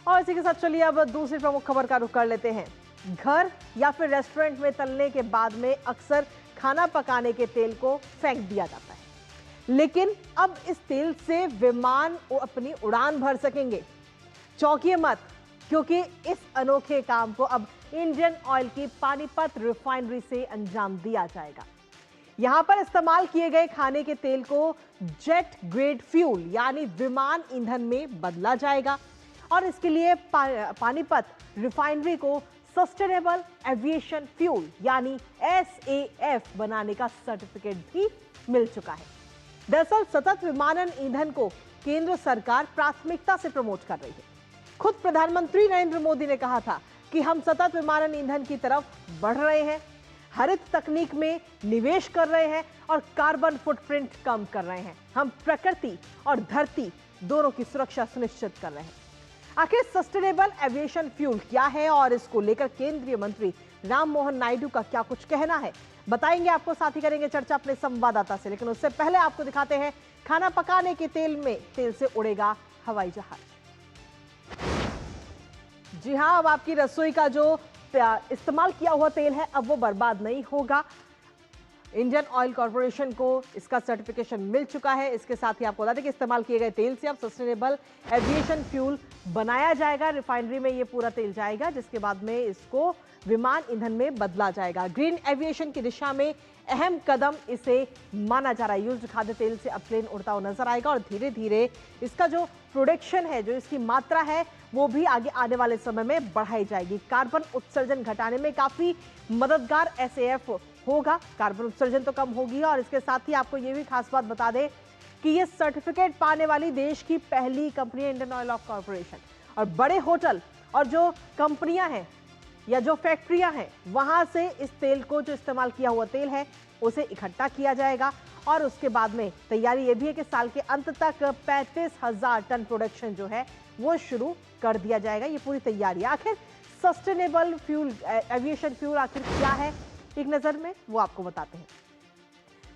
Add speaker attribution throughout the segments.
Speaker 1: और इसी के साथ चलिए अब दूसरी प्रमुख खबर का रुख कर लेते हैं। घर या फिर रेस्टोरेंट में तलने के बाद में अक्सर खाना पकाने के तेल को फेंक दिया जाता है, लेकिन अब इस तेल से विमान अपनी उड़ान भर सकेंगे। चौंकिए मत, क्योंकि इस अनोखे काम को अब इंडियन ऑयल की पानीपत रिफाइनरी से अंजाम दिया जाएगा। यहां पर इस्तेमाल किए गए खाने के तेल को जेट ग्रेड फ्यूल यानी विमान ईंधन में बदला जाएगा और इसके लिए पानीपत रिफाइनरी को सस्टेनेबल एविएशन फ्यूल यानी SAF बनाने का सर्टिफिकेट भी मिल चुका है। दरअसल सतत विमानन ईंधन को केंद्र सरकार प्राथमिकता से प्रमोट कर रही है। खुद प्रधानमंत्री नरेंद्र मोदी ने कहा था कि हम सतत विमानन ईंधन की तरफ बढ़ रहे हैं, हरित तकनीक में निवेश कर रहे हैं और कार्बन फुटप्रिंट कम कर रहे हैं। हम प्रकृति और धरती दोनों की सुरक्षा सुनिश्चित कर रहे हैं। आखिर सस्टेनेबल एविएशन फ्यूल क्या है और इसको लेकर केंद्रीय मंत्री राम मोहन नायडू का क्या कुछ कहना है, बताएंगे आपको। साथ ही करेंगे चर्चा अपने संवाददाता से, लेकिन उससे पहले आपको दिखाते हैं खाना पकाने के तेल से उड़ेगा हवाई जहाज। जी हां, अब आपकी रसोई का जो इस्तेमाल किया हुआ तेल है अब वो बर्बाद नहीं होगा। इंडियन ऑयल कॉर्पोरेशन को इसका सर्टिफिकेशन मिल चुका है। इसके साथ ही आपको बता दें कि इस्तेमाल किए गए तेल से अब सस्टेनेबल एविएशन फ्यूल बनाया जाएगा। रिफाइनरी में ये पूरा तेल जाएगा, जिसके बाद में इसको विमान ईंधन में बदला जाएगा। ग्रीन एविएशन की दिशा में अहम कदम इसे माना जा रहा है। यूज्ड खाद्य तेल से अब प्लेन उड़ता हुआ नजर आएगा और धीरे धीरे इसका जो प्रोडक्शन है, जो इसकी मात्रा है, वो भी आगे आने वाले समय में बढ़ाई जाएगी। कार्बन उत्सर्जन घटाने में काफी मददगार SAF होगा। कार्बन उत्सर्जन तो कम होगी और इसके साथ ही आपको ये भी खास बात बता दें कि ये सर्टिफिकेट पाने वाली देश की पहली कंपनी है इंडियन ऑयल कॉर्पोरेशन। और बड़े होटल और जो कंपनियां हैं या जो फैक्ट्रियां हैं, वहां से इस तेल को, जो इस्तेमाल किया हुआ तेल है, उसे इकट्ठा किया जाएगा और उसके बाद में तैयारी ये भी है कि साल के अंत तक 35,000 टन प्रोडक्शन जो है वो शुरू कर दिया जाएगा। ये पूरी तैयारी। आखिर सस्टेनेबल फ्यूल एविएशन फ्यूल आखिर क्या है, एक नजर में वो आपको बताते हैं।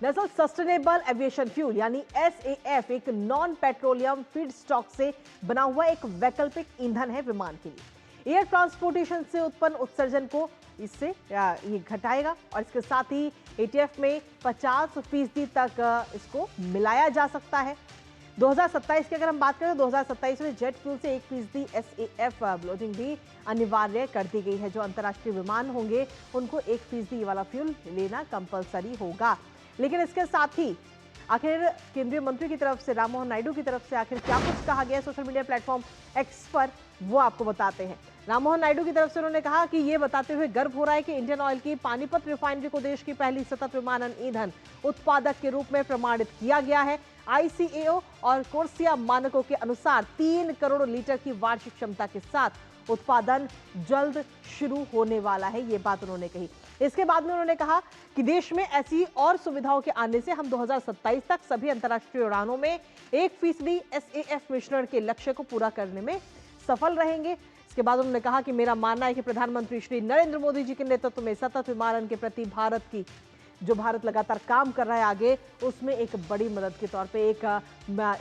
Speaker 1: दरअसल सस्टेनेबल एविएशन फ्यूल यानी SAF एक नॉन पेट्रोलियम फीड स्टॉक से बना हुआ एक वैकल्पिक ईंधन है विमान के लिए। एयर ट्रांसपोर्टेशन से उत्पन्न उत्सर्जन को इससे ये घटाएगा और इसके साथ ही ATF में 50% तक इसको मिलाया जा सकता है। 2027 की अगर हम बात करें तो 2027 में जेट फ्यूल से 1% SAF ब्लोटिंग भी अनिवार्य कर दी गई है। जो अंतर्राष्ट्रीय विमान होंगे उनको 1% वाला फ्यूल लेना कंपलसरी होगा। लेकिन इसके साथ ही आखिर केंद्रीय मंत्री की तरफ से, राम मोहन नायडू की तरफ से आखिर क्या कुछ कहा गया है सोशल मीडिया प्लेटफॉर्म X पर, वो आपको बताते हैं। राम मोहन नायडू की तरफ से उन्होंने कहा कि ये बताते हुए गर्व हो रहा है कि इंडियन ऑयल की पानीपत रिफाइनरी को देश की पहली सतत विमानन ईंधन उत्पादक के रूप में प्रमाणित किया गया है। ICAO और कोर्सिया मानकों के अनुसार 3 करोड़ लीटर की वार्षिक क्षमता के साथ उत्पादन जल्द शुरू होने वाला है, ये बात उन्होंने कही। इसके बाद में उन्होंने कहा कि देश में ऐसी और सुविधाओं के आने से हम 2027 तक सभी अंतर्राष्ट्रीय उड़ानों में 1% SAF मिश्रण के लक्ष्य को पूरा करने में सफल रहेंगे। इसके बाद उन्होंने कहा कि मेरा मानना है कि प्रधानमंत्री श्री नरेंद्र मोदी जी के नेतृत्व में सतत विमानन के प्रति भारत लगातार काम कर रहा है आगे, उसमें एक बड़ी मदद के तौर पे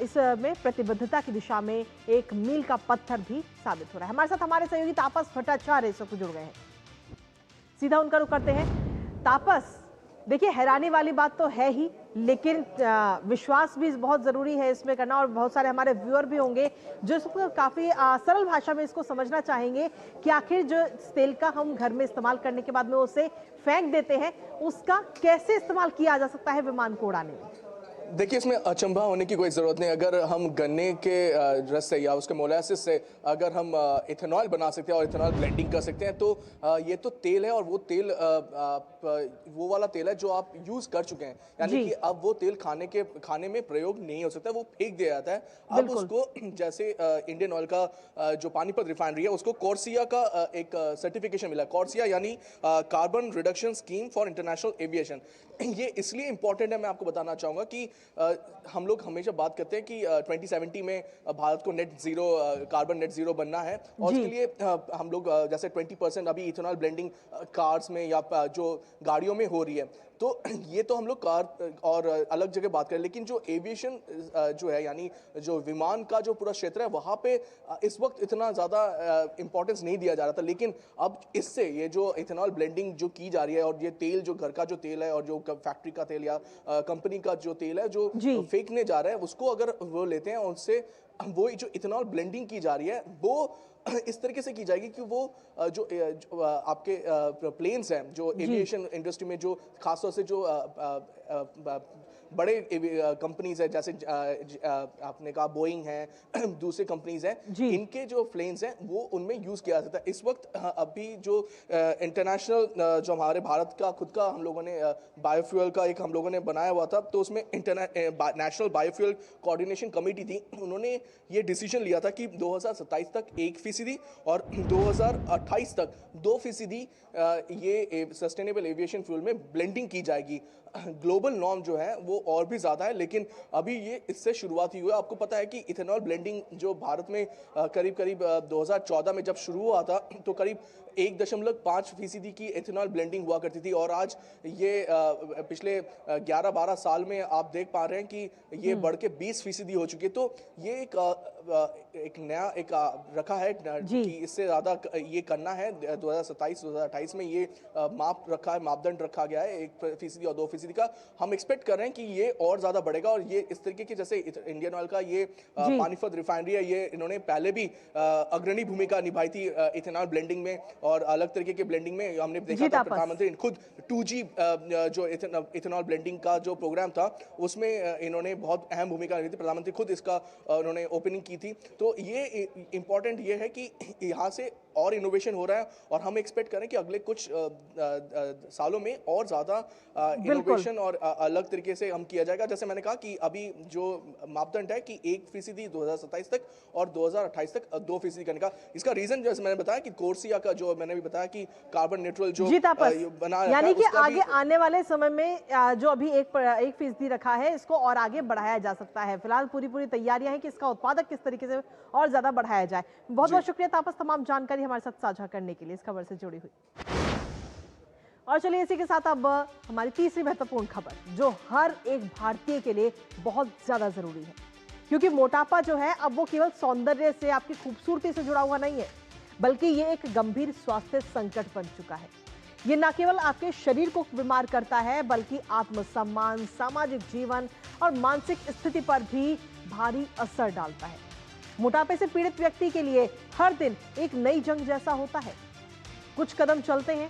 Speaker 1: इसमें प्रतिबद्धता की दिशा में एक मील का पत्थर भी साबित हो रहा है। हमारे साथ हमारे सहयोगी तापस भट्टाचार्य से जुड़ गए हैं, सीधा उनका रुख करते हैं। तापस, देखिए हैरानी वाली बात तो है ही, लेकिन विश्वास भी बहुत जरूरी है इसमें करना और बहुत सारे हमारे व्यूअर भी होंगे जो इसको काफी सरल भाषा में इसको समझना चाहेंगे कि आखिर जो तेल का हम घर में इस्तेमाल करने के बाद में उसे फेंक देते हैं, उसका कैसे इस्तेमाल किया जा सकता है विमान को उड़ाने में।
Speaker 2: देखिए, इसमें अचंभा होने की कोई ज़रूरत नहीं। अगर हम गन्ने के रस से या उसके मोलासिस से अगर हम इथेनॉल बना सकते हैं और इथेनॉल ब्लेंडिंग कर सकते हैं तो ये तो तेल है और वो तेल वो वाला तेल है जो आप यूज़ कर चुके हैं, यानी कि अब वो तेल खाने में प्रयोग नहीं हो सकता, वो फेंक दिया जाता है। अब उसको जैसे इंडियन ऑयल का जो पानीपत रिफाइनरी है उसको कॉर्सिया का एक सर्टिफिकेशन मिला। कॉर्सिया यानी carbon reduction scheme for international aviation. ये इसलिए इंपॉर्टेंट है, मैं आपको बताना चाहूँगा कि हम लोग हमेशा बात करते हैं कि 2070 में भारत को कार्बन नेट जीरो बनना है और उसके लिए हम लोग जैसे 20% अभी इथेनॉल ब्लेंडिंग कार्स में या जो गाड़ियों में हो रही है, तो ये तो हम लोग कार और अलग जगह बात करें, लेकिन जो एविएशन जो है, यानी जो विमान का जो पूरा क्षेत्र है, वहाँ पे इस वक्त इतना ज़्यादा इंपॉर्टेंस नहीं दिया जा रहा था। लेकिन अब इससे ये जो इथेनॉल ब्लेंडिंग जो की जा रही है, और ये तेल जो घर का जो तेल है और जो फैक्ट्री का तेल या कंपनी का जो तेल है जो फेंकने जा रहा है, उसको अगर वो लेते हैं, उनसे वो जो इथेनॉल ब्लेंडिंग की जा रही है वो इस तरीके से की जाएगी कि वो जो आपके प्लेन्स हैं, जो एविएशन इंडस्ट्री में जो खासतौर से जो बड़े कंपनीज है, जैसे आपने कहा बोइंग है, दूसरे कंपनीज हैं, इनके जो प्लेन्स हैं वो उनमें यूज किया जाता है। इस वक्त अभी जो इंटरनेशनल जो हमारे भारत का खुद का हम लोगों ने बायोफ्यूल का एक हम लोगों ने बनाया हुआ था, तो उसमें नेशनल बायोफ्यूल कोऑर्डिनेशन कमेटी थी, उन्होंने ये डिसीजन लिया था कि 2027 तक 1% और 2028 तक 2% ये सस्टेनेबल एविएशन फ्यूल में ब्लेंडिंग की जाएगी। ग्लोबल नॉर्म जो है वो और भी ज़्यादा है, लेकिन अभी ये इससे शुरुआत ही हुआ है। आपको पता है कि इथेनॉल ब्लेंडिंग जो भारत में करीब करीब 2014 में जब शुरू हुआ था, तो करीब 1.5% की इथेनॉल ब्लेंडिंग हुआ करती थी, और आज ये पिछले 11-12 साल में आप देख पा रहे हैं कि ये बढ़ के 20% हो चुकी है। तो ये एक नया रखा है कि इससे ज़्यादा ये करना है। 2027-2028 में ये मापदंड रखा गया है 1% और 2% का। हम एक्सपेक्ट कर रहे हैं कि ये और ज़्यादा बढ़ेगा, और ये इस तरीके की, जैसे इंडियन ऑयल का ये पानीपत रिफाइनरी है, ये इन्होंने पहले भी अग्रणी भूमिका निभाई थी इथेनॉल ब्लेंडिंग में और अलग तरीके के ब्लेंडिंग में। हमने देखा था प्रधानमंत्री खुद 2G जो इथेनॉल ब्लेंडिंग का जो प्रोग्राम था, उसमें इन्होंने बहुत अहम भूमिका निभाई थी। प्रधानमंत्री खुद इसका उन्होंने ओपनिंग की थी। तो ये इंपॉर्टेंट ये है कि यहाँ से और इनोवेशन हो रहा है, और हम एक्सपेक्ट करें कि अगले कुछ सालों में और ज़्यादा इनोवेशन और अलग तरीके से हम किया जाएगा। जैसे मैंने कहा कि अभी जो मापदंड है कि 1% 2027 तक और 2028 तक 2% करने का। इसका रीजन जैसे मैंने बताया कि कोर्सिया का जो मैंने भी बताया कि कार्बन न्यूट्रल जो बना,
Speaker 1: यानी कि आगे आने वाले समय में जो अभी 1% रखा है, इसको और आगे बढ़ाया जा सकता है। फिलहाल पूरी तैयारियां हैं कि इसका उत्पादक किस तरीके से और ज्यादा बढ़ाया जाए। बहुत बहुत शुक्रिया तापस, तमाम जानकारी हमारे साथ साझा करने के लिए, इस खबर से जुड़ी हुई। और चलिए इसी के साथ अब हमारी तीसरी महत्वपूर्ण खबर, जो हर एक भारतीय के लिए बहुत ज्यादा जरूरी है, क्योंकि मोटापा जो है अब वो केवल सौंदर्य से, आपकी खूबसूरती से जुड़ा हुआ नहीं है, बल्कि ये एक गंभीर स्वास्थ्य संकट बन चुका है। ये न केवल आपके शरीर को बीमार करता है, बल्कि आत्मसम्मान, सामाजिक जीवन और मानसिक स्थिति पर भी भारी असर डालता है। मोटापे से पीड़ित व्यक्ति के लिए हर दिन एक नई जंग जैसा होता है। कुछ कदम चलते हैं